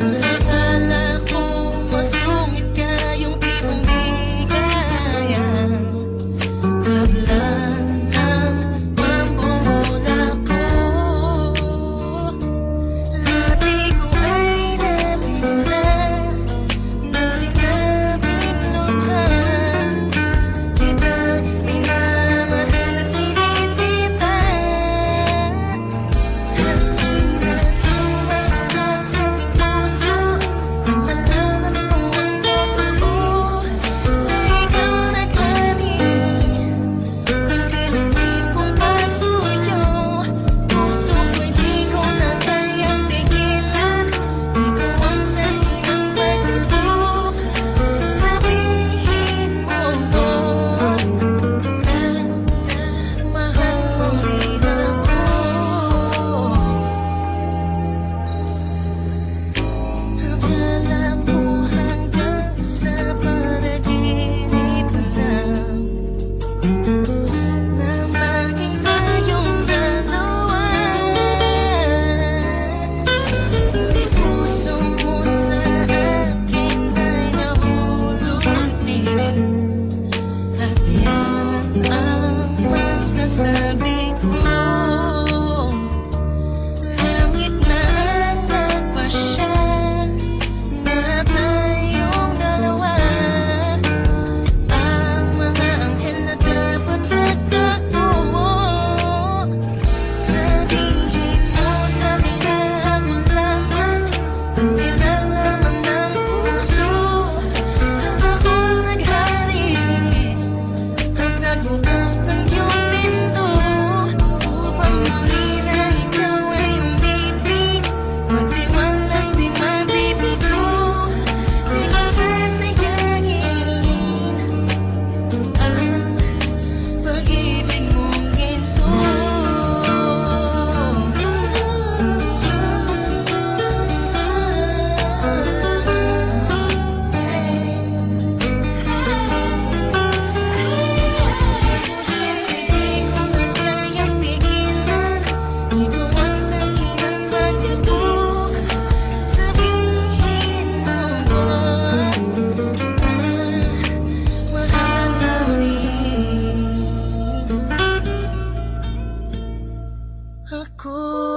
Akala ko masungit ka, yung tipong di kayang tablan ng pambumula ko. Labi ko ay nabigla nang sinabing lubhan kita minamahal na sinisita. Halina lumasok ka sa aking puso at malaman mo ang totoo na ikaw naghani ng kilitip kong pagsuyo. Puso ko'y di ko na kayang pigilan, ikaw ang sanhi ng pagtubos. Sabihin mo na mahal mo rin ako. Akala ko hanggang sa panaginip na lang na maging tayong dalawa. Ngunit puso mo sa akin ay nahulog din, at yan ang masasabi ko. Langit na ang nagpasya na tayong dalawa, ang mga anghel na dapat magtagpo. Sabihin mo sa'kin na ako lamang ang nilalaman ng puso, at ako naghari at nagbukas ng iyong pinto upang muli na ikaw ay umibig. Magtiwalang di mabibigo, di ko sasayangin ang pag-ibig mong ginto. Puso't hindi ko na kayang pigilan, ikaw ang sanhi ng pagtubos. Sabihin mo na mahal mo rin ako.